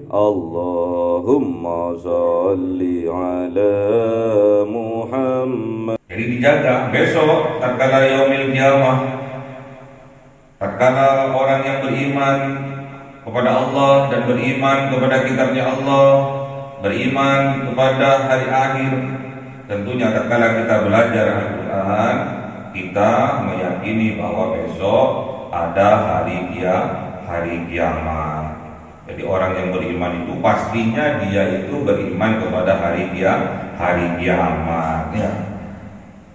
Allahumma salli ala Muhammad. Jadi dijaga besok tatkala yaumil kiamah, tatkala orang yang beriman kepada Allah dan beriman kepada kitabnya Allah, beriman kepada hari akhir, tentunya tatkala kita belajar Al-Quran, kita meyakini bahwa besok ada hari kiamat. Jadi orang yang beriman itu pastinya dia itu beriman kepada hari kiamat ya.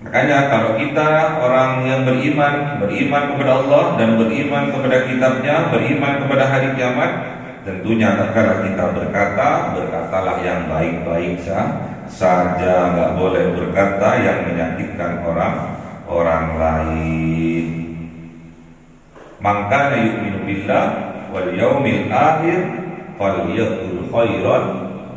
Makanya kalau kita orang yang beriman kepada Allah dan beriman kepada kitabnya, beriman kepada hari kiamat, tentunya tatkala kita berkatalah yang baik-baik saja, nggak boleh berkata yang menyakitkan orang lain. Maka yu'minu billah wal yaumil akhir falyaqul khairan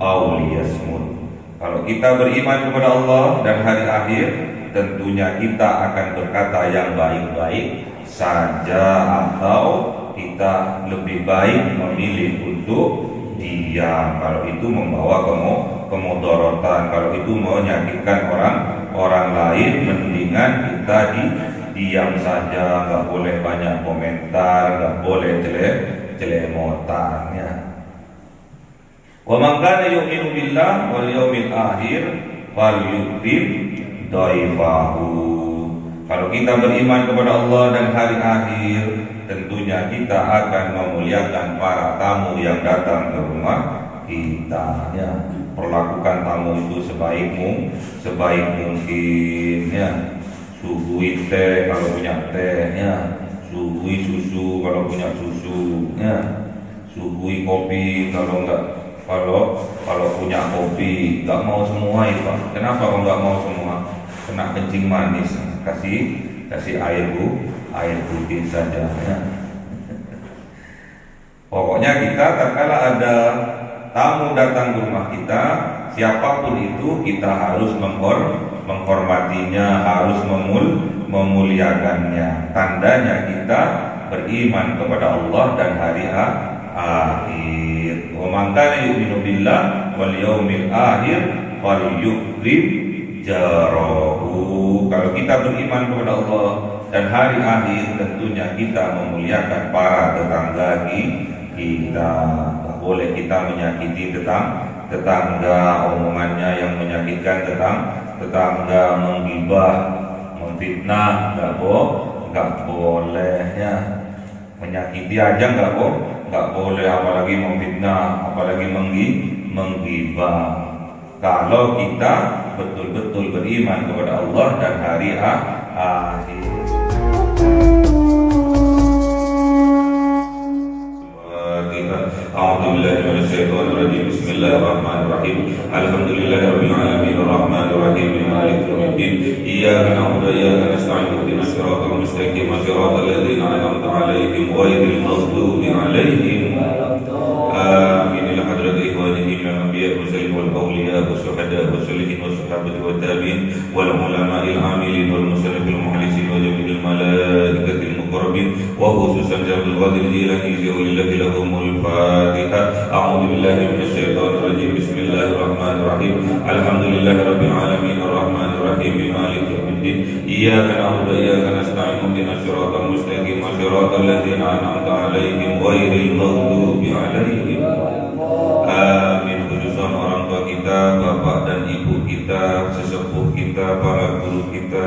aw liyasmut. Kalau kita beriman kepada Allah dan hari akhir, tentunya kita akan berkata yang baik-baik saja, atau kita lebih baik memilih untuk diam kalau itu membawa kemudorotan, kalau itu menyakitkan orang lain, mendingan kita diam saja, nggak boleh banyak komentar, nggak boleh celemotan ya. Wa man kana yu'minu billah wal yaumil akhir falyukrim dhaifahu. Kalau kita beriman kepada Allah dan hari akhir, tentunya kita akan memuliakan para tamu yang datang ke rumah kita ya. Perlakukan tamu itu sebaik mungkin ya. Suguhi teh kalau punya teh ya, suguhi susu kalau punya susu ya, suguhi kopi kalau punya kopi. Nggak mau semua itu Pak. Kenapa kalau nggak mau semua? Kena kencing manis, kasih air putih saja ya. Pokoknya kita tatkala ada tamu datang ke rumah kita, siapapun itu kita harus menghormatinya, harus memuliakannya. Tandanya kita beriman kepada Allah dan hari akhir. Wa man kana yu'minu billah wal yaumil akhir falyukrim jarahu. Kalau kita beriman kepada Allah dan hari akhir, tentunya kita memuliakan para tetangga kita. Tak boleh kita menyakiti tetangga, omongannya yang menyakitkan tetangga, menggibah, memfitnah, nggak boleh ya. Menyakiti aja nggak boleh, apalagi memfitnah, apalagi menggibah. Kalau kita betul-betul beriman kepada Allah dan hari akhir. A'udzubillahi minasyaitonir rajim. Bismillahirrahmanirrahim. Alhamdulillahirabbil alamin arrahmanir rahim maliki yaumiddin. Iyyaka na'budu wa iyyaka nasta'in ihdinas siratal mustaqim siratal ladzina an'amta 'alaihim ghairil maghdubi 'alaihim amin. Ila hadrati ikhwanihi minal anbiya'i mursalin wal awliya'i wasyuhada'i wassalihin wassahabati wattabi'in wal ulama'il 'amilin wal musannifil mukhlisin wa jami'il malaikatil muqarrabin wa khususan Abdul Qadir Jilani lillahi lahumul Fatihah. A'udzu billahi minasyaitonir rajim. Bismillahirrahmanirrahim. Alhamdulillahirabbil alamin arrahmanir rahim maliki yaumiddin. Iyyaka na'budu wa iyyaka nasta'in ihdinas siratal mustaqim siratal ladzina an'amta 'alaihim ghairil maghdubi 'alaihim amin. Khususan orang tua kita, bapak dan ibu kita, sesepuh kita, para guru kita,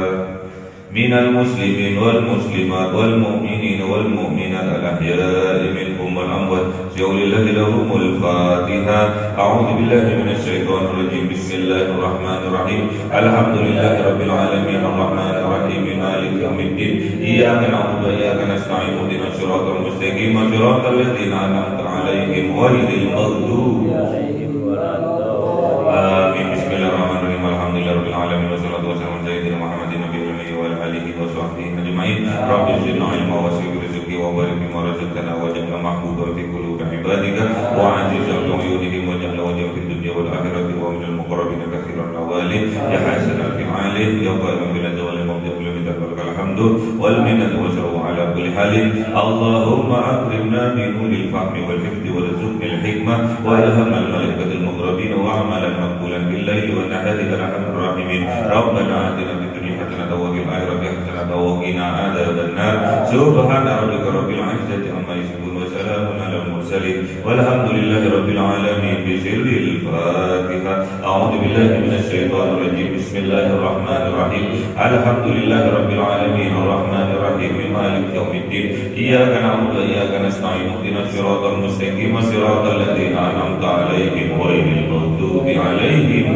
minal muslimin wal muslimat wal mu'minin wal mu'minat al-ahya'i minhum wal amwat. Syaulillahi lahumul Fatihah. A'udzu billahi minasyaitonir rajim. Bismillahirrahmanirrahim. Alhamdulillahi rabbil alamin arrahmanir rahim maliki yaumiddin. Iyyaka na'budu wa iyyaka nasta'in ihdinas siratal mustaqim siratal ladzina an'amta 'alaihim ghairil maghdubi 'alaihim waladdallin. Amin. Bismillahirrahmanirrahim. Alhamdulillahi rabbil alamin wassalatu wassalamu ala sayyidina Muhammadin nabiyil ummi wa ala alihi wa sahbihi ajma'in. Rabbi zidna ilma wa zid rizqi wa barik bima razaqtana wa ja'alna mahbuban fi qulubi ibadika wa 'azizan li yudihim wa ja'alna wajhan fid dunya wal akhirati wa minal muqarrabin kathiran nawali ya hasanan fi 'alih ya qaiman bil zawali mabda'ul bitakal hamdu wal minnatu wa sallu ala kulli halin. Allahumma akrimna bi nuril fahmi wal hifdi wa rizqil hikmah بهما وإلهام الملائكة المقربين وعملا مقبولا بالليل والنهار أرحم الراحمين ربنا آتنا في الدنيا حسنة وفي الآخرة حسنة وقنا عذاب النار سبحان ربك رب العزة عما يصفون وسلام على المرسلين والحمد لله رب العالمين بسر الفاتحة أعوذ بالله من الشيطان الرجيم بسم الله الرحمن الرحيم الحمد لله رب العالمين الرحمن الرحيم مالك يوم الدين إياك نعبد وإياك نستعين اهدنا الصراط المستقيم صراط الذين أنعمت عليهم غير المغضوب عليهم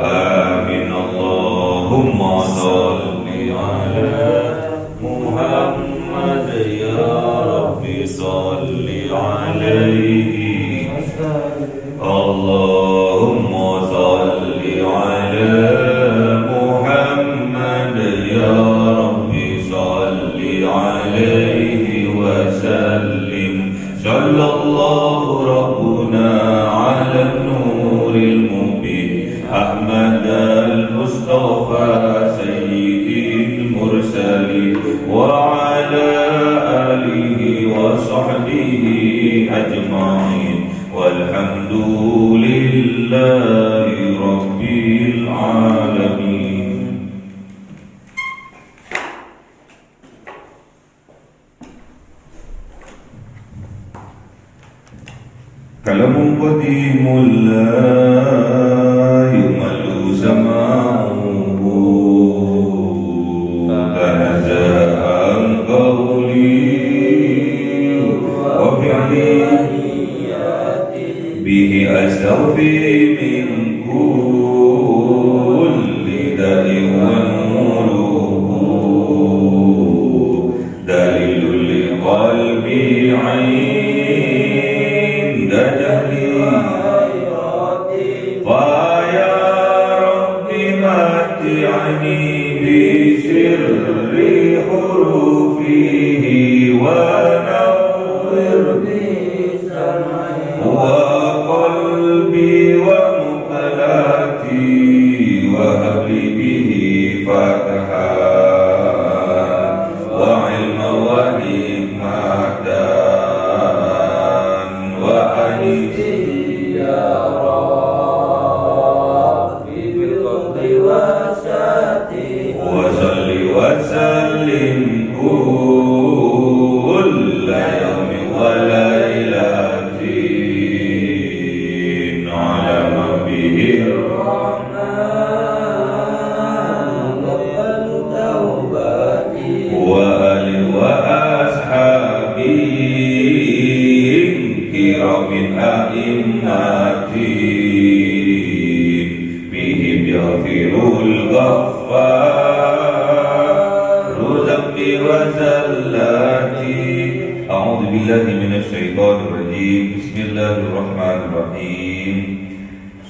آمين اللهم صل على محمد يا رب صل عليه اللهم صل على محمد يا رب صل عليه وسلم صلى الله ربنا على النور المبين أحمد المصطفى سيد المرسلين وعلى آله وصحبه أجمعين والحمد لله رب العالمين. كلام قديم لا يمل سماعه تنزه عن قولي وفعلي به أستوفي من كل داء ونوره دليل لقلبي عند جهلي فيا رب متعني بسر حروفه ونور وقلبي ومقلاتي وهب لي به فتحا وعلما وحكمة وأنيسي يا ربي بالقبض وساتي وصل وسلم كل يوم وليلة على من به الرحمن قبل توبتي وآل وأصحابه كرام أئمتي بهم يغفر الغفار ذنبي وزلاتي أعوذ بالله من الشيطان الرجيم بسم الله الرحمن الرحيم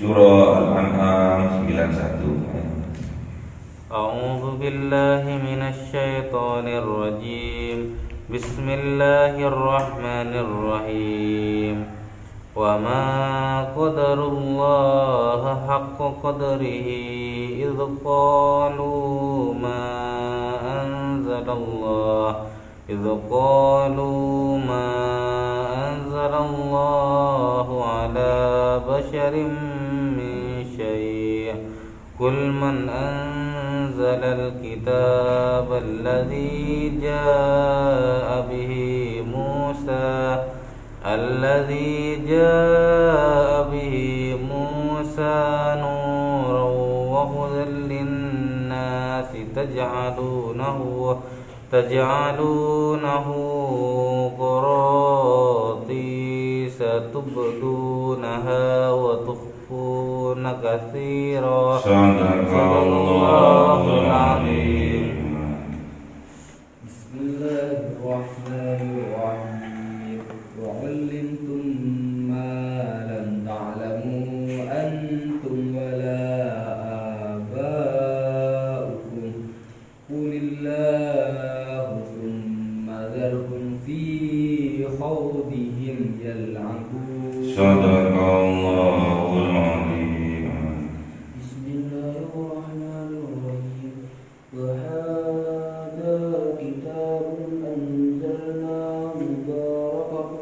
Surah Al-An'am 91. أعوذ بالله من الشيطان الرجيم بسم الله الرحمن الرحيم وما قدر الله حق قدره إذ قالوا ما أنزل الله على بشر من شيء قل من أنزل الكتاب الذي جاء به موسى نورا وهدى للناس تجعلونه قراطيس تبدونها وتخفون كثيرا صدق الله العظيم. بسم الله الرحمن الرحيم وعلمتم ما لم تعلموا أنتم ولا آباؤكم قل الله ثم ذرهم في خوضهم يلعبون صدق الله العظيم. بسم الله الرحمن الرحيم وهذا كتاب أنزلناه مبارك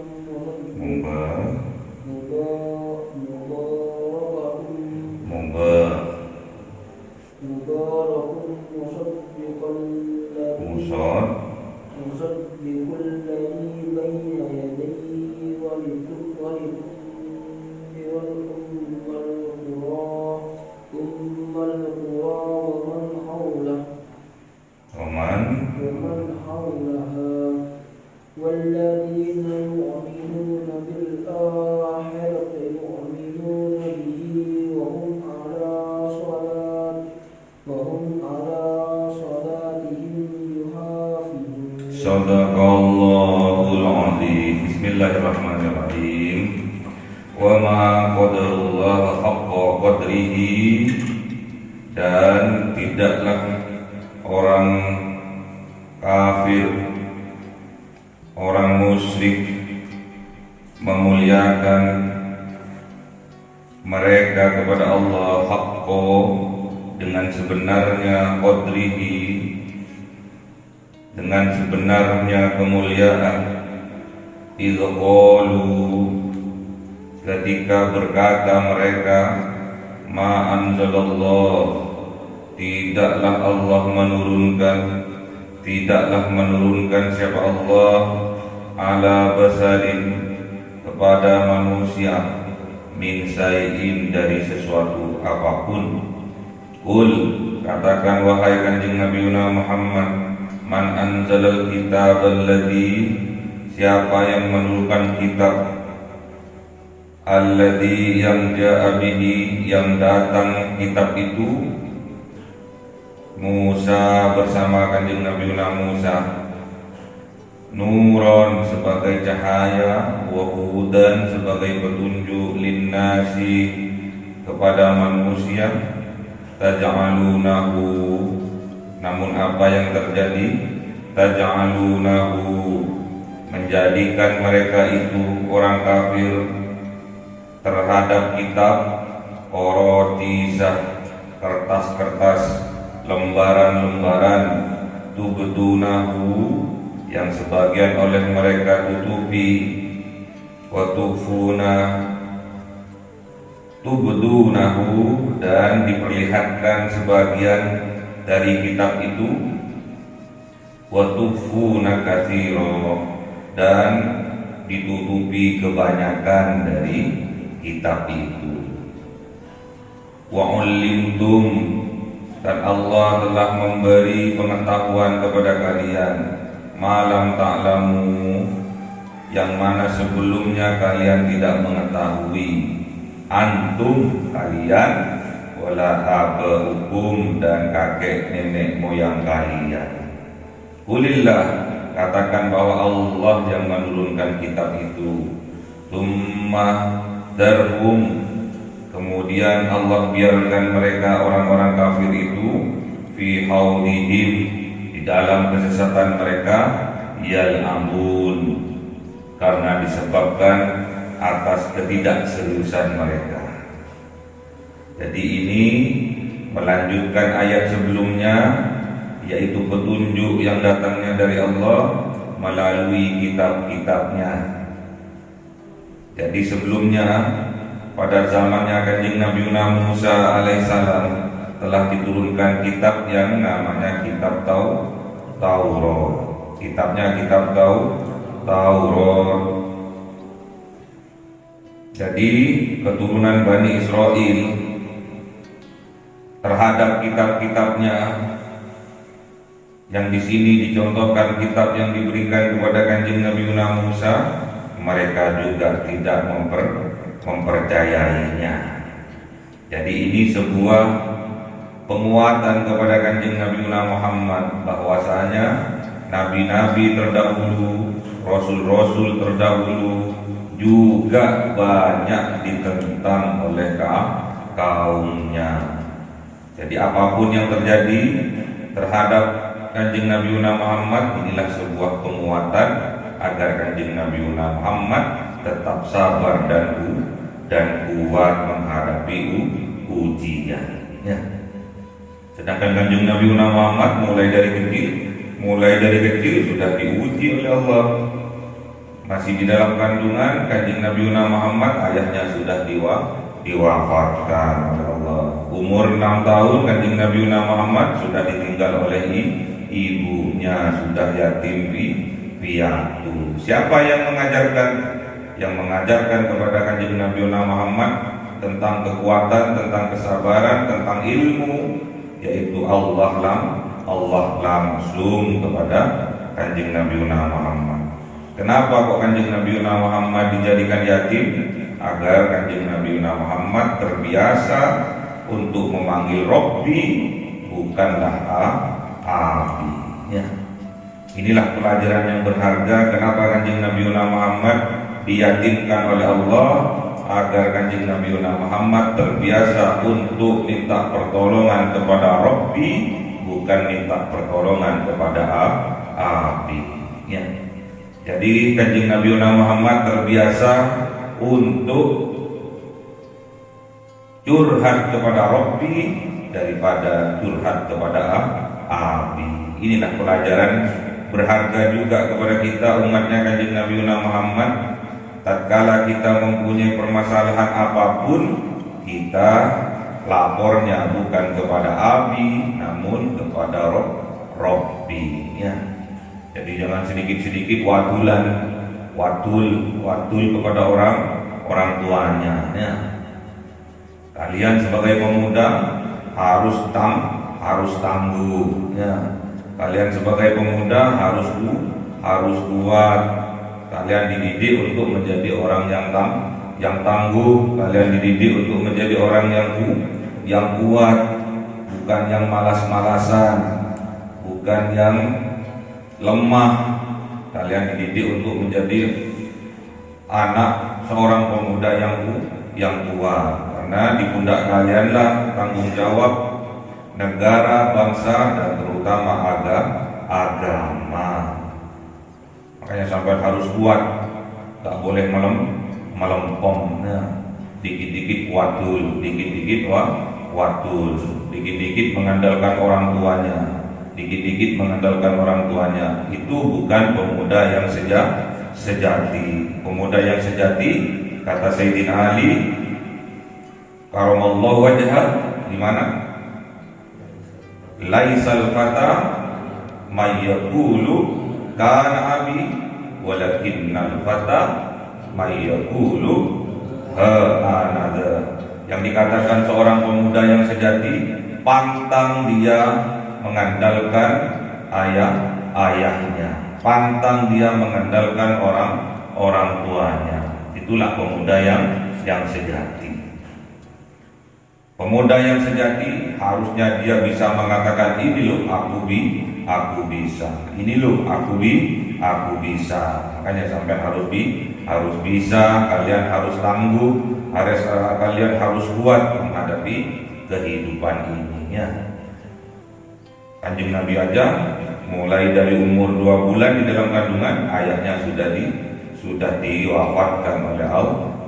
ويصدق الذي بين يديه ولتنذر أم القرى ومن حولها والذين يؤمنون بالآخرة يؤمنون به وهم على صلاتهم يحافظون. Sadaqallahul azim. Bismillahirrahmanirrahim. Wa ma qadarullah haqqa qadrihi, dan tidaklah orang kafir, orang musyrik memuliakan mereka kepada Allah haqqo, dengan sebenarnya, qadrihi, dengan sebenarnya kemuliaan. Idh qalu, ketika berkata mereka, ma anzalallah, tidaklah Allah menurunkan, tidaklah menurunkan siapa Allah, ala basarin, kepada manusia, min sayin, dari sesuatu apapun. Qul, katakan wahai kanjeng Nabi Muhammad, man anzalal kitab alladhi, siapa yang menurunkan kitab, alladhi, yang ja'a bihi, yang datang kitab itu, Musa, bersama kanjeng Nabi Musa, nuron, sebagai cahaya, wa hudan, sebagai petunjuk, linnasi, kepada manusia, taj'alunahu, namun apa yang terjadi, taj'alunahu, menjadikan mereka itu, orang kafir, terhadap kitab, qorotisah, kertas-kertas, lembaran-lembaran, tubdunahu, yang sebagian oleh mereka tutupi, wa tukhfuna, tubdunahu, dan diperlihatkan sebagian dari kitab itu, wa tukhfuna katsira, dan ditutupi kebanyakan dari kitab itu. Wa ulimtum, dan Allah telah memberi pengetahuan kepada kalian, malam ta'lamu, yang mana sebelumnya kalian tidak mengetahui, antum, kalian, wala abaukum, dan kakek nenek moyang kalian. Qulillah, katakan bahwa Allah yang menurunkan kitab itu. Tsumma darhum, kemudian Allah biarkan mereka, orang-orang kafir itu, fi haudihim, di dalam kesesatan mereka, yal'amun, karena disebabkan atas ketidakseriusan mereka. Jadi ini melanjutkan ayat sebelumnya, yaitu petunjuk yang datangnya dari Allah melalui kitab-kitabnya. Jadi sebelumnya, pada zamannya kanjeng Nabi Musa alaihissalam, telah diturunkan kitab yang namanya kitab Taurat. Kitabnya kitab Taurat. Jadi keturunan Bani Israel terhadap kitab-kitabnya, yang di sini dicontohkan kitab yang diberikan kepada kanjeng Nabi Musa, mereka juga tidak mempercayainya. Jadi ini sebuah penguatan kepada kanjeng Nabi Muhammad, bahwasanya nabi-nabi terdahulu, rasul-rasul terdahulu juga banyak ditentang oleh kaumnya. Jadi apapun yang terjadi terhadap kanjeng Nabi Muhammad, inilah sebuah penguatan agar kanjeng Nabi Muhammad tetap sabar dan kuat menghadapi ujian. Ya. Sedangkan kanjeng Nabi Muhammad mulai dari kecil sudah diuji oleh Allah. Masih di dalam kandungan, kanjeng Nabi Muhammad ayahnya sudah diwafatkan oleh Allah. Umur 6 tahun kanjeng Nabi Muhammad sudah ditinggal oleh ibunya, sudah yatim piatu. Siapa yang mengajarkan? Yang mengajarkan kepada Kanjeng Nabi Muhammad tentang kekuatan, tentang kesabaran, tentang ilmu, yaitu Allah langsung kepada Kanjeng Nabi Muhammad. Kenapa kok Kanjeng Nabi Muhammad dijadikan yatim? Agar Kanjeng Nabi Muhammad terbiasa untuk memanggil Robbi, bukanlah Abi. Ya. Inilah pelajaran yang berharga. Kenapa Kanjeng Nabi Muhammad diyatimkan oleh Allah? Agar Kanjeng Nabi Muhammad terbiasa untuk minta pertolongan kepada Robbi, bukan minta pertolongan kepada Abi. Ya. Jadi Kanjeng Nabi Muhammad terbiasa untuk curhat kepada Robbi daripada curhat kepada Abi. Inilah pelajaran berharga juga kepada kita umatnya Kanjeng Nabi Muhammad. Tatkala kita mempunyai permasalahan apapun, kita lapornya bukan kepada Abi, namun kepada Robbi. Ya. Jadi jangan sedikit-sedikit watul kepada orang tuanya. Ya. Kalian sebagai pemuda harus tangguh. Ya. Kalian sebagai pemuda harus kuat. Kalian dididik untuk menjadi orang yang tangguh. Kalian dididik untuk menjadi orang yang kuat, bukan yang malas-malasan, bukan yang lemah. Kalian dididik untuk menjadi anak seorang pemuda yang kuat. Karena di pundak kalianlah tanggung jawab negara, bangsa, dan terutama agama. Makanya sampai harus kuat, tak boleh melempem. Dikit-dikit watul, dikit-dikit mengandalkan orang tuanya, dikit-dikit mengandalkan orang tuanya. Itu bukan pemuda yang sejati. Pemuda yang sejati, kata Sayyidina Ali karamallahu wajhah, di mana? Laisal fata mayyaqulu kana abi, walakinnal fata mayyaqulu ha anada. Yang dikatakan seorang pemuda yang sejati, pantang dia mengandalkan ayahnya, pantang dia mengandalkan orang tuanya. Itulah pemuda yang sejati. Pemuda yang sejati harusnya dia bisa mengatakan, ini loh aku bisa, ini loh aku bisa. Makanya sampai harus bisa, kalian harus tangguh, kalian harus kuat menghadapi kehidupan ini. Ya. Kanjeng Nabi aja mulai dari umur 2 bulan di dalam kandungan, ayahnya sudah diwafatkan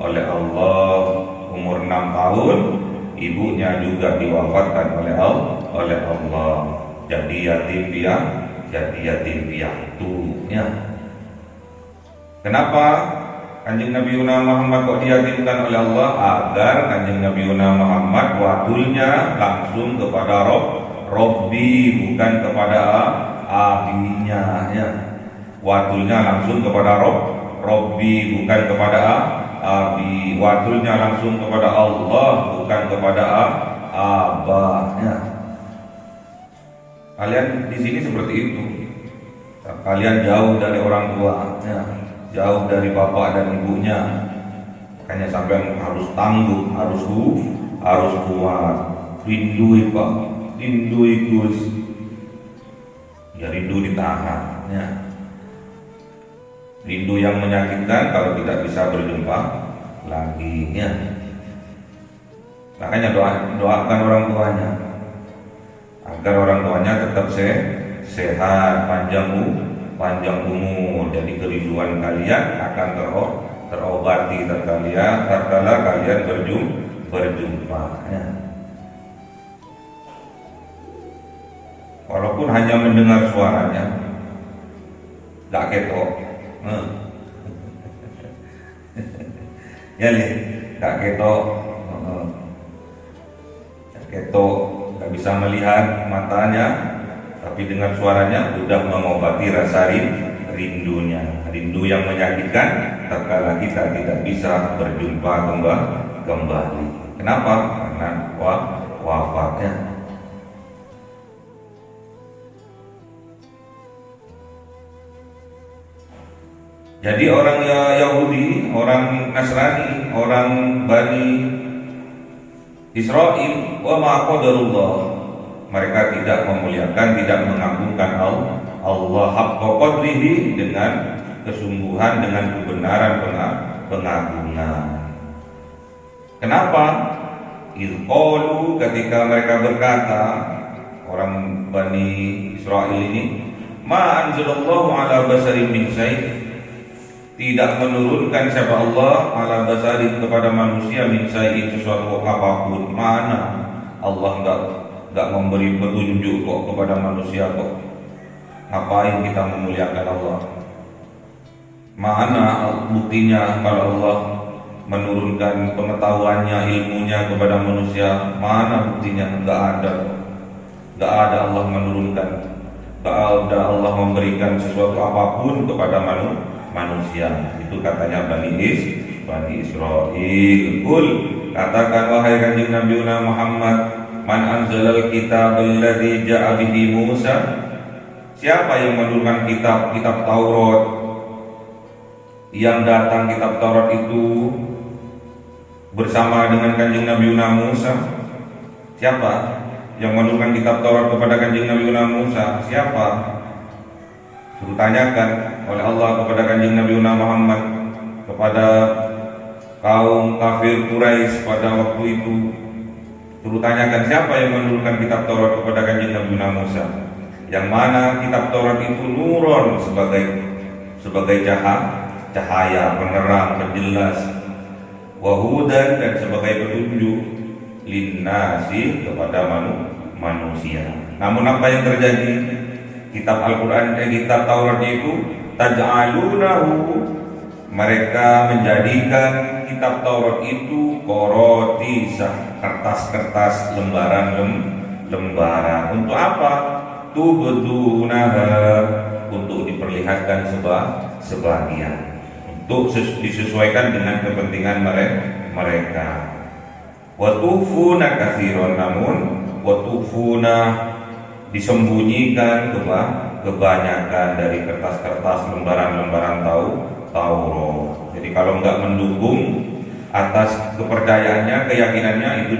oleh Allah. Umur 6 tahun ibunya juga diwafatkan oleh Allah. Jadi yatim piatu. Ya. Kenapa Kanjeng Nabi Muhammad kok diyatimkan oleh Allah? Agar Kanjeng Nabi Muhammad watulnya langsung kepada Robbi, bukan kepada abinya. Ya. Watulnya langsung kepada Robbi, bukan kepada abi. Watulnya langsung kepada Allah, bukan kepada abahnya. Kalian di sini seperti itu. Kalian jauh dari orang tua, ya. Jauh dari bapak dan ibunya. Makanya sampai harus tangguh, harus kuat. Rindui Pak, rindui Gus. Ya, rindu ditahan. Ya. Rindu yang menyakitkan kalau tidak bisa berjumpa lagi. Ya. Makanya doakan orang tuanya agar orang tuanya tetap sehat, panjang umur. Jadi kerinduan kalian akan terobati tatkala kalian berjumpa. Ya. Walaupun hanya mendengar suaranya, gak ketok. Ya lihat, gak ketok, gak bisa melihat matanya, tapi dengar suaranya sudah mengobati rasa rindu yang menyakitkan tatkala kita tidak bisa berjumpa kembali. Kenapa? Karena wafatnya. Jadi orang Yahudi, orang Nasrani, orang Bani Israel, wa ma qadarullah, mereka tidak memuliakan, tidak mengagungkan Allah haqqa qadrihi, dengan kesungguhan, dengan kebenaran pengagungan. Kenapa? Idh qalu, ketika mereka berkata, orang Bani Israel ini, ma anzalallahu ala basarin min syai', tidak menurunkan siapa Allah ala basarin kepada manusia min syai'in, sesuatu apapun. Mana Allah enggak memberi petunjuk kok kepada manusia kok. Ngapain kita memuliakan Allah? Mana buktinya kalau Allah menurunkan pengetahuannya, ilmunya kepada manusia? Mana buktinya? Enggak ada. Enggak ada Allah menurunkan. Enggak ada Allah memberikan sesuatu apapun kepada manusia. Itu katanya Bani Israel. Qul, katakan wahai kanjeng Nabi Muhammad, man anzalal kitab alladzi ja'a bihi Musa, siapa yang menurunkan kitab Taurat, yang datang kitab Taurat itu bersama dengan kanjeng Nabi Musa? Siapa yang menurunkan kitab Taurat kepada kanjeng Nabi Musa? Siapa? Suruh tanyakan oleh Allah kepada kanjeng Nabi Muhammad, kepada kaum kafir Quraisy pada waktu itu. Suruh tanyakan siapa yang menurunkan kitab Taurat kepada kanjeng Nabi Musa, yang mana kitab Taurat itu nuron, sebagai cahaya penerang, penjelas, wahudan, dan sebagai petunjuk, linnasi, kepada manusia. Namun apa yang terjadi? Kitab Al-Quran dan kitab Tauratnya itu taj'alunahu, mereka menjadikan kitab Taurat itu qorotisah, kertas-kertas, lembaran. Untuk apa? Tubdunaha, untuk diperlihatkan sebagian, untuk disesuaikan dengan kepentingan mereka. Wa tufuna katsiran, namun wa tufuna, disembunyikan kebanyakan dari kertas-kertas, lembaran-lembaran Taurat. Jadi kalau enggak mendukung atas kepercayaannya, keyakinannya, itu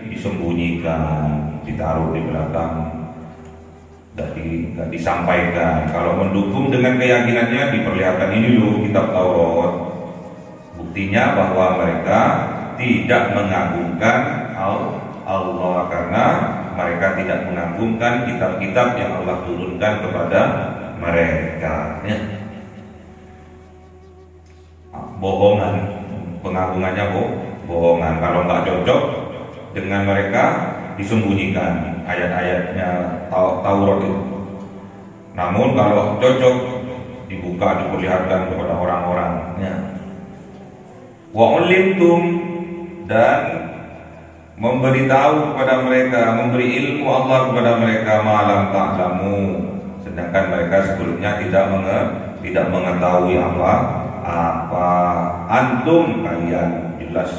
disembunyikan, ditaruh di belakang, enggak disampaikan. Kalau mendukung dengan keyakinannya, diperlihatkan, ini loh kitab Taurat. Buktinya bahwa mereka tidak mengagungkan Allah, karena mereka tidak mengagungkan kitab-kitab yang Allah turunkan kepada mereka. Bohongan, pengagungannya bohongan. Kalau nggak cocok dengan mereka, disembunyikan ayat-ayatnya Taurat itu. Namun kalau cocok, dibuka, diperlihatkan kepada orang-orangnya. Wa ulimtum, dan memberitahu kepada mereka, memberi ilmu Allah kepada mereka, malam ta'lamu, sedangkan mereka sebelumnya tidak mengetahui apa. Antum, kalian, jelas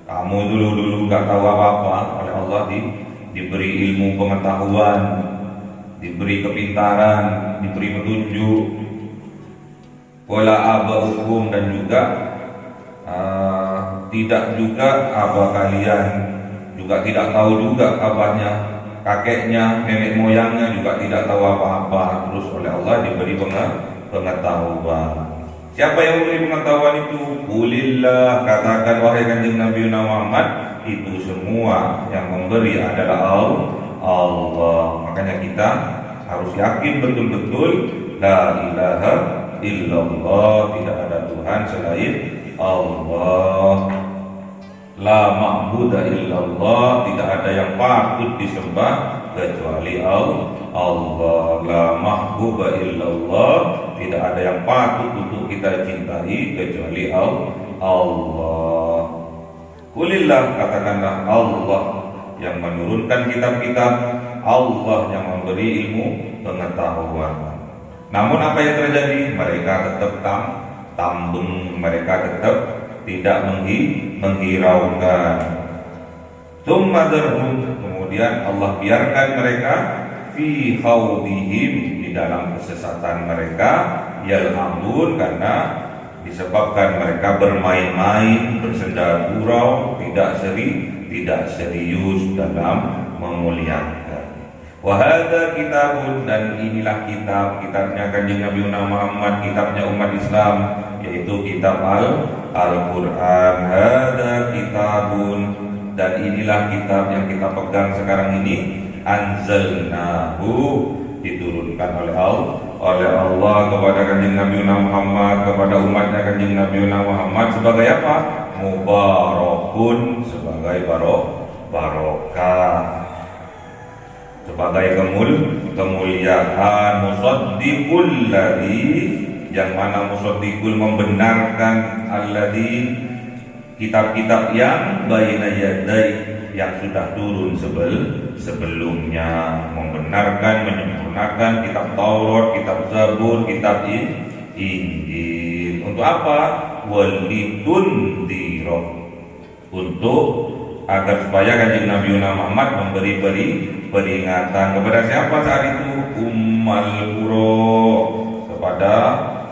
kamu dulu gak tahu apa-apa. Oleh Allah diberi ilmu pengetahuan, diberi kepintaran, diberi petunjuk. Wala aba'ukum, dan juga tidak juga abah kalian juga tidak tahu juga kabarnya, kakeknya, nenek moyangnya juga tidak tahu apa-apa. Terus oleh Allah diberi pengetahuan. Siapa yang memberi pengetahuan itu? Qulillah, katakan wahai kanjeng Nabi Muhammad, itu semua yang memberi adalah Allah. Makanya kita harus yakin betul-betul la ilaha illallah, tidak ada Tuhan selain Allah. La ma'budu illallah, tidak ada yang patut disembah kecuali Allah. La mahbuba illallah, tidak ada yang patut untuk kita cintai kecuali Allah. Qulillah, katakanlah Allah yang menurunkan kitab-kitab, Allah yang memberi ilmu pengetahuan. Namun apa yang terjadi? Mereka tetap tambeng, mereka tetap tidak menghiraukan. Kemudian Allah biarkan mereka fi khawdihim, di dalam kesesatan mereka, yal'amun, karena disebabkan mereka bermain-main, bersenda gurau, tidak serius dalam memuliakan. Wahada kitabun, dan inilah kitabnya Kanjeng Nabi Muhammad, kitabnya umat Islam, yaitu kitab Al-Quran. Hada kitabun, dan inilah kitab yang kita pegang sekarang ini. Anzalnahu, diturunkan oleh Allah kepada Kanjeng Nabi Muhammad, kepada umatnya Kanjeng Nabi Muhammad, sebagai apa? Mubarakun, sebagai barokah, sebagai kemuliaan. Musaddiqul ladzi, yang mana musaddiqul membenarkan, alladzi, kitab-kitab yang baina yadai, yang sudah turun sebelumnya, membenarkan, menyempurnakan kitab Taurat, kitab Zabur, kitab Injil. Untuk apa? Walidundiro, untuk agar supaya Kanjeng Nabi Muhammad memberi peringatan kepada siapa saat itu? Ummal Qura, kepada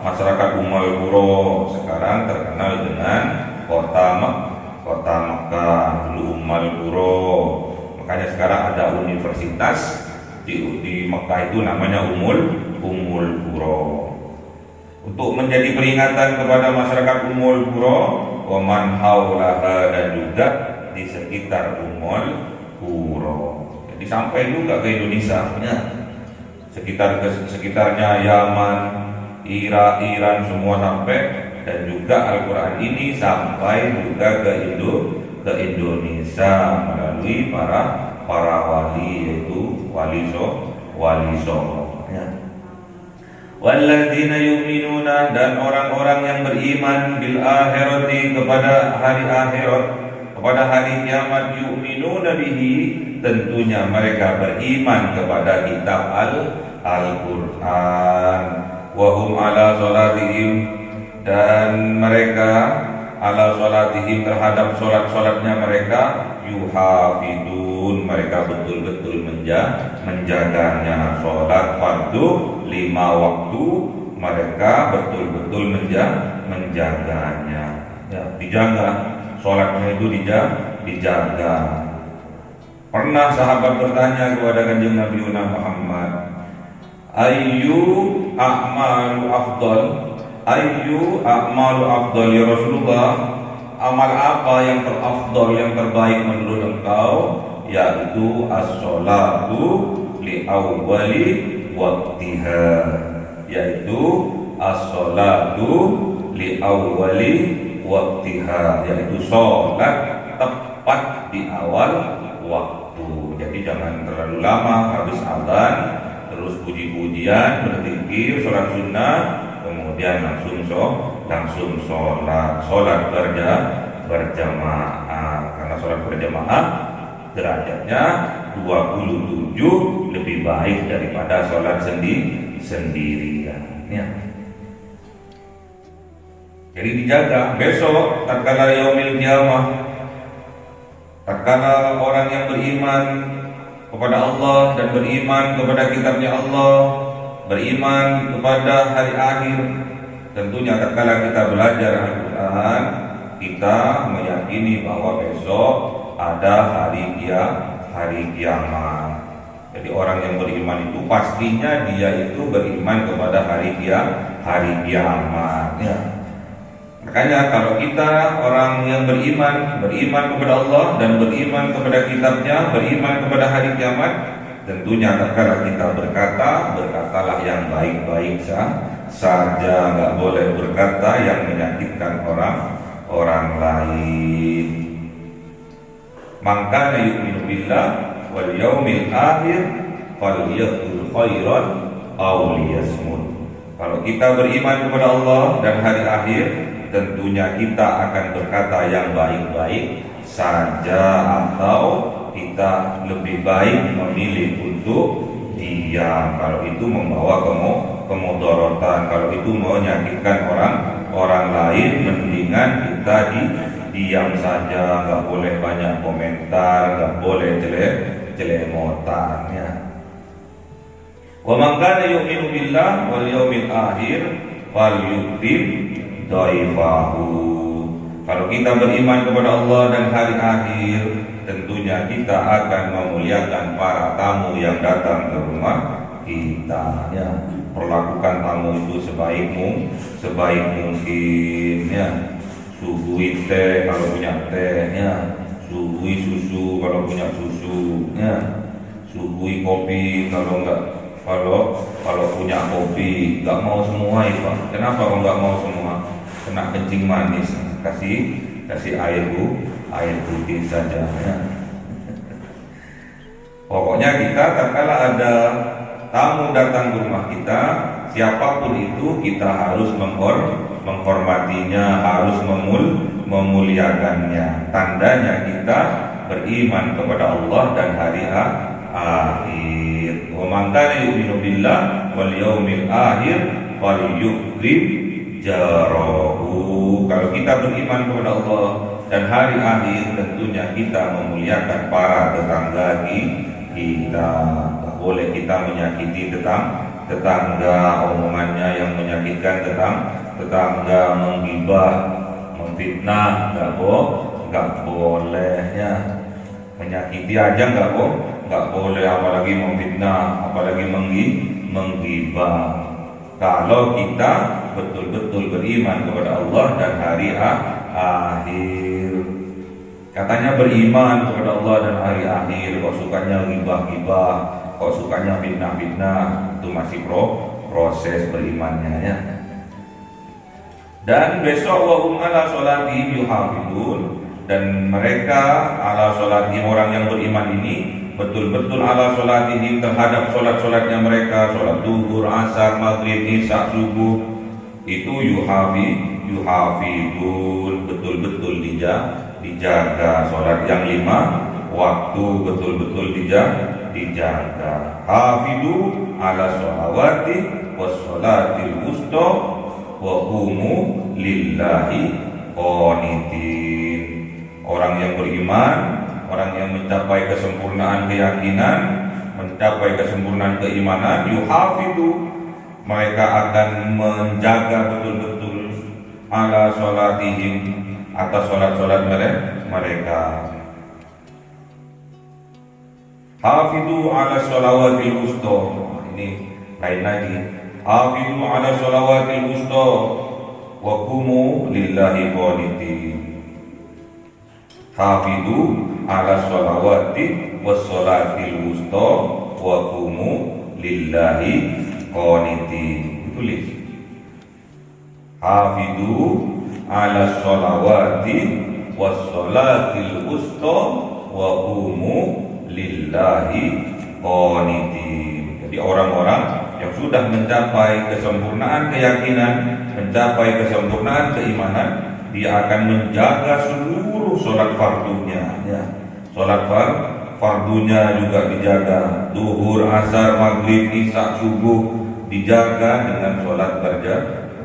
masyarakat Ummal Qura, sekarang terkenal dengan kota Makkah, dulu Ummal Qura. Makanya sekarang ada universitas di Makkah itu namanya Ummul Qura. Untuk menjadi peringatan kepada masyarakat Ummul Qura, wa man haulaha, dan juga di sekitar Ummul Qura. Jadi sampai juga ke Indonesia, ya. Sekitarnya Yaman, Iran semua sampai, dan juga Al-Quran ini sampai juga ke Indonesia melalui para wali, yaitu wali Songo, ya. Walladzina yu'minuna, dan orang-orang yang beriman bil akhirati, kepada hari akhirat, kepada hari kiamat, yu'minuna bihi, tentunya mereka beriman kepada kitab Al-Quran. Wa hum ala salatihim, dan mereka ala salatihim, terhadap solatnya mereka, yuhafidun, mereka betul-betul menjaganya. Solat fardu 5 waktu, mereka betul-betul menjaganya, ya, dijaga. Solatnya itu dijaga. Pernah sahabat bertanya kepada Kanjeng Nabi Muhammad, Ayyu a'malu afdal ya Rasulullah, amal apa yang terafdal, yang terbaik menurut engkau? Yaitu as-sholatu li awwali waqtiha, yaitu as-sholatu li awwali waqtiha, yaitu sholat tepat di awal waktu. Jadi jangan terlalu lama, habis adzan terus puji-pujian, berzikir, sholat sunnah, kemudian langsung sholat berjamaah. Karena sholat berjamaah derajatnya 27 lebih baik daripada sholat sendirian, ya. Jadi dijaga. Besok tatkala yaumil qiyamah, tatkala orang yang beriman kepada Allah dan beriman kepada kitabnya Allah, beriman kepada hari akhir, tentunya tatkala kita belajar Al-Quran, kita meyakini bahwa besok ada hari kiamat. Jadi orang yang beriman itu pastinya dia itu beriman kepada hari kiamat, ya. Makanya kalau kita orang yang beriman kepada Allah dan beriman kepada kitabnya, beriman kepada hari kiamat, tentunya tatkala kita berkatalah yang baik-baik saja, nggak boleh berkata yang menyakitkan orang lain. Maka yu'minu billah wal yaumil akhir falyaqul khairan aw liyasmut. Kalau kita beriman kepada Allah dan hari akhir, tentunya kita akan berkata yang baik-baik saja, atau kita lebih baik memilih untuk diam kalau itu membawa kemudorotan. Kalau itu menyakitkan orang lain, mendingan kita diam saja, nggak boleh banyak komentar, nggak boleh celemotan ya. Wa man kana yu'minu billah wal yawmil akhir falyukrim dhaifahu. Kalau kita beriman kepada Allah dan hari akhir, tentunya kita akan memuliakan para tamu yang datang ke rumah kita ya. Perlakukan tamu itu sebaik mungkin ya. Suguhi teh kalau punya teh ya. Suguhi susu kalau punya susu ya. Suguhi kopi kalau punya kopi. Nggak mau semua ya Pak. Kenapa kok nggak mau semua? Kena kencing manis. Kasih air putih saja ya. Pokoknya kita tatkala ada tamu datang ke rumah kita, siapapun itu kita harus menghormatinya, harus memuliakannya. Tandanya kita beriman kepada Allah dan hari akhir. Wa man kana yu'minu billah wal yawmil akhir falyukrim jarahu. Kalau kita beriman kepada Allah dan hari akhir, tentunya kita memuliakan para tetangga kita. Tak boleh kita menyakiti tetangga, omongannya yang menyakitkan tetangga, menggibah, memfitnah, nggak boleh ya. Menyakiti aja nggak boleh, apalagi memfitnah, apalagi menggibah. Kalau kita betul-betul beriman kepada Allah dan hari akhir. Katanya beriman kepada Allah dan hari akhir, kok sukanya ghibah-ghibah, kok sukanya fitnah-fitnah, itu masih proses berimannya ya. Dan besok wahum ala sholatihim yuhafidun, dan mereka ala sholatihim, orang yang beriman ini betul-betul ala sholatihim terhadap sholat-sholatnya mereka, sholat duhur, asar, maghrib, isya, subuh, itu yuhafidun, betul-betul dijaga. Sholat yang 5 waktu betul-betul dijaga. Hafidu ala sholawati was sholatil wusta wa humu lillahi qanitin. Orang yang beriman, orang yang mencapai kesempurnaan keyakinan, mencapai kesempurnaan keimanan, yuhafidu, mereka akan menjaga betul-betul ala sholatihim, atas sholat-sholat mereka. Hafidu ala sholawatil wusta, ini lain lagi. Hafidu ala sholawatil wusta wa qumu lillahi qanitin. Hafidu ala sholawati was sholatil wusta wa qumu lillahi qanitin. Tulis. Hafidu ala sholawati was sholatil wusta wa qumu lillahi qanitin. Jadi orang-orang yang sudah mencapai kesempurnaan keyakinan, mencapai kesempurnaan keimanan, dia akan menjaga seluruh sholat fardunya ya. Sholat fardunya juga dijaga, duhur, asar, maghrib, isya, subuh dijaga dengan sholat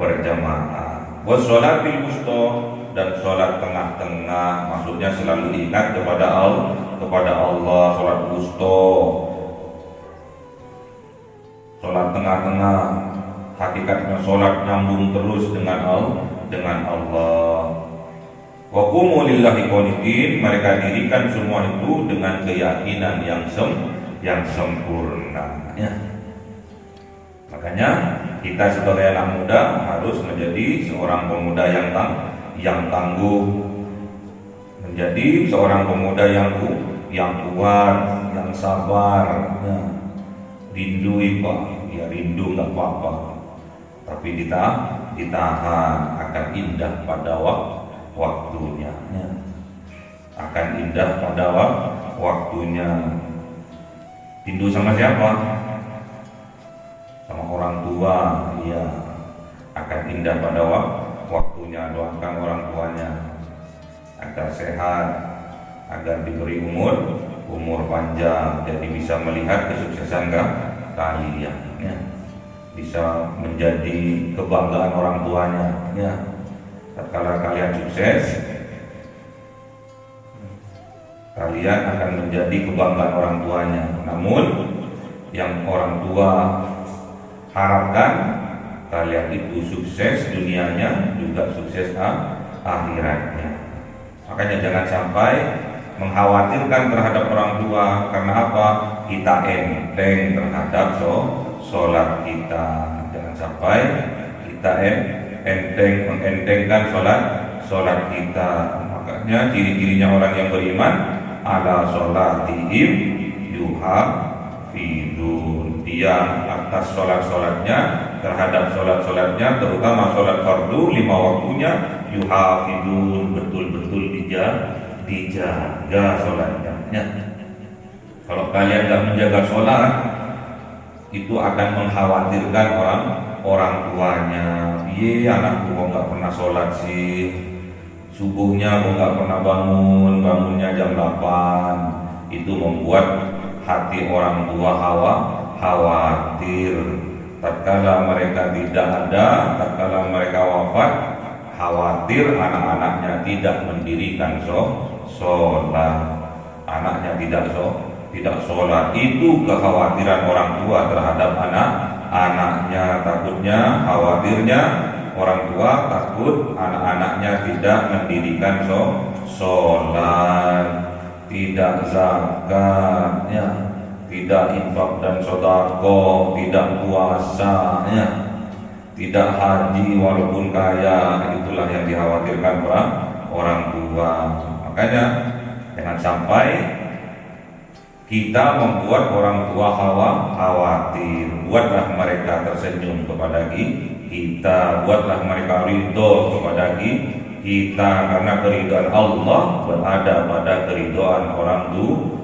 berjamaah. Was sholatil wusta, dan sholat tengah-tengah, maksudnya selalu diingat kepada Allah, sholat wusta, sholat tengah-tengah, hakikatnya sholat nyambung terus dengan Allah. Wa qumu lillahi qanitin, mereka dirikan semua itu dengan keyakinan yang sempurna ya. Makanya kita sebagai anak muda harus menjadi seorang pemuda yang tangguh, menjadi seorang pemuda yang kuat, yang sabar ya. Rindui Pak, ya rindu nggak apa-apa, tapi ditahan, akan indah pada waktunya ya. Akan indah pada waktunya. Rindu sama siapa? Sama orang tua ya. Akan indah pada waktunya. Doakan orang tuanya agar sehat, agar diberi umur panjang, jadi bisa melihat kesuksesan kalian ya. bisa menjadi kebanggaan orang tuanya. Ya, tatkala kalian sukses, kalian akan menjadi kebanggaan orang tuanya. Namun yang orang tua harapkan kalian itu sukses dunianya juga sukses akhiratnya. Makanya jangan sampai mengkhawatirkan terhadap orang tua. Karena apa? Kita enteng terhadap sholat kita. Jangan sampai kita mengentengkan sholat kita. Makanya ciri-cirinya orang yang beriman, ala sholatihim yuhafidun. Dia atas sholat-sholatnya, terhadap sholat-sholatnya, terutama sholat fardu 5 waktunya, yuhafidun, betul-betul dijaga sholatnya. Kalau kalian gak menjaga sholat, itu akan mengkhawatirkan orang tuanya. Iya, anakku kok gak pernah sholat sih, subuhnya kok gak pernah bangunnya jam 8. Itu membuat hati orang tua khawatir. Tatkala mereka tidak ada, tatkala mereka wafat, khawatir anak-anaknya tidak mendirikan sholat, anaknya tidak sholat. Itu kekhawatiran orang tua terhadap anak-anaknya. Takutnya, khawatirnya orang tua takut anak-anaknya tidak mendirikan sholat, tidak zakat, ya, tidak infak dan sedekah, tidak puasa, ya, tidak haji walaupun kaya. Itulah yang dikhawatirkan orang tua. Makanya jangan sampai kita membuat orang tua khawatir. Buatlah mereka tersenyum kepada kita, buatlah mereka ridho kepada kita, karena keridhaan Allah berada pada keridhaan orang tua.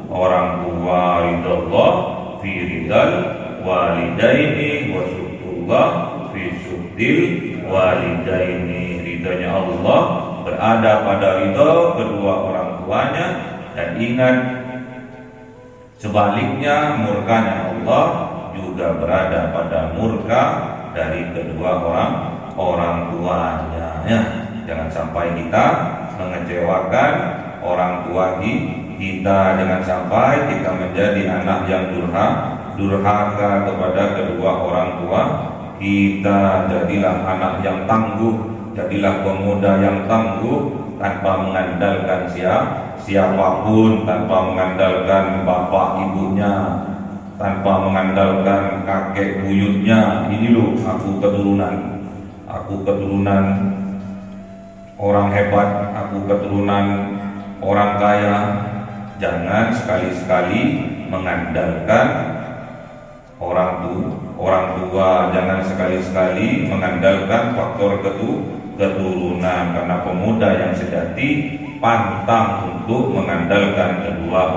Ridallah fi ridal walidaini wa syukrullah fi syukdil walidaini. Ridhonya Allah berada pada ridho kedua orang tuanya, dan ingat sebaliknya murkanya Allah juga berada pada murka dari kedua orang tuanya. Ya, jangan sampai kita mengecewakan orang tua kita. Jangan sampai kita menjadi anak yang durhaka kepada kedua orang tua kita. Jadilah anak yang tangguh, jadilah pemuda yang tangguh, tanpa mengandalkan siapapun, tanpa mengandalkan bapak ibunya, tanpa mengandalkan kakek buyutnya. Ini loh, aku keturunan orang hebat, aku keturunan orang kaya. Jangan sekali-sekali mengandalkan orang tua, jangan sekali-sekali mengandalkan faktor keturunan, karena pemuda yang sejati pantang untuk mengandalkan kedua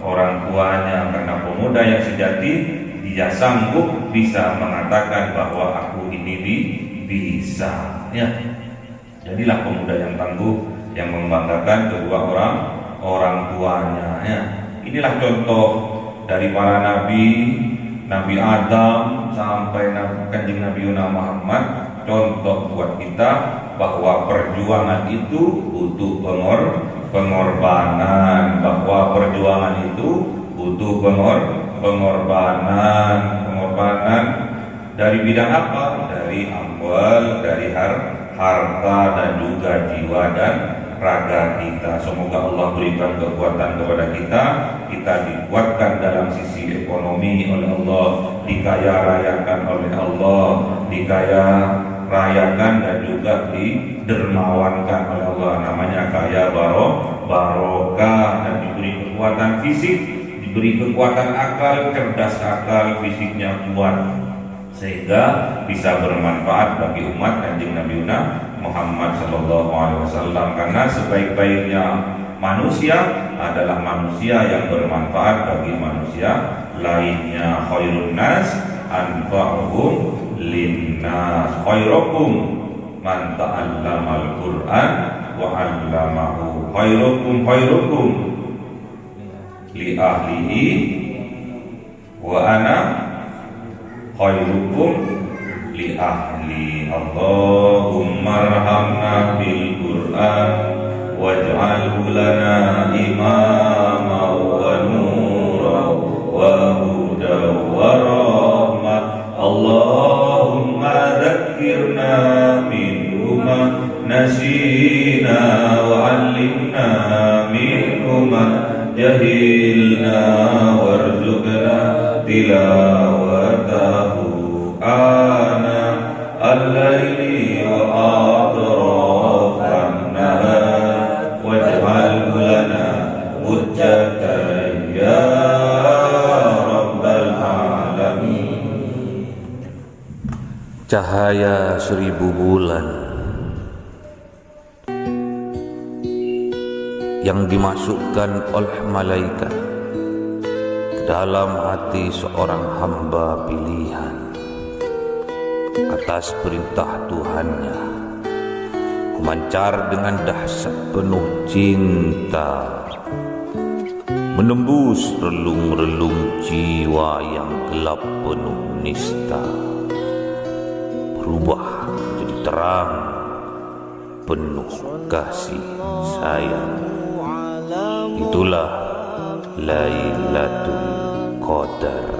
orang tuanya. Karena pemuda yang sejati, dia sanggup bisa mengatakan bahwa aku ini bisa. Ya, jadilah pemuda yang tangguh, yang membanggakan kedua orang tuanya. Ya, inilah contoh dari para nabi Adam sampai Kanjeng Nabi Muhammad. Contoh buat kita bahwa perjuangan itu butuh pengorbanan, bahwa perjuangan itu butuh pengorbanan dari bidang apa? Dari amwal, dari harta, dan juga jiwa dan raga kita. Semoga Allah berikan kekuatan kepada kita dikuatkan dalam sisi ekonomi oleh Allah, dikaya rayakan oleh Allah, dikaya rayakan dan juga didermawankan oleh Allah. Namanya kaya barokah, dan diberi kekuatan fisik, diberi kekuatan akal, cerdas akal, fisiknya kuat, sehingga bisa bermanfaat bagi umat Kanjeng Nabi Muhammad SAW. Karena sebaik-baiknya manusia adalah manusia yang bermanfaat bagi manusia lainnya. Khairun nas anfa'uhum linnas. Khairukum man ta'allamal Qur'an wa 'allamahu. Khairukum li ahlihi wa ana khairukum li ahli. Allahumma arhamna bil Qur'an waj'alhu lana imama wa nura wa huda wa rahmah. Allahumma dzakkirna minhu ma nasina wa 'allimna minhu ma jahilna warzuqna tilawatahu ana al-laili wa atrafan nahar waj'alhu lana hujjatan ya rabbal alamin. Cahaya 1000 bulan yang dimasukkan oleh malaikat ke dalam hati seorang hamba pilihan atas perintah Tuhannya, memancar dengan dahsyat penuh cinta, menembus relung-relung jiwa yang gelap penuh nista, berubah menjadi terang penuh kasih sayang. Itulah Lailatul Qadar.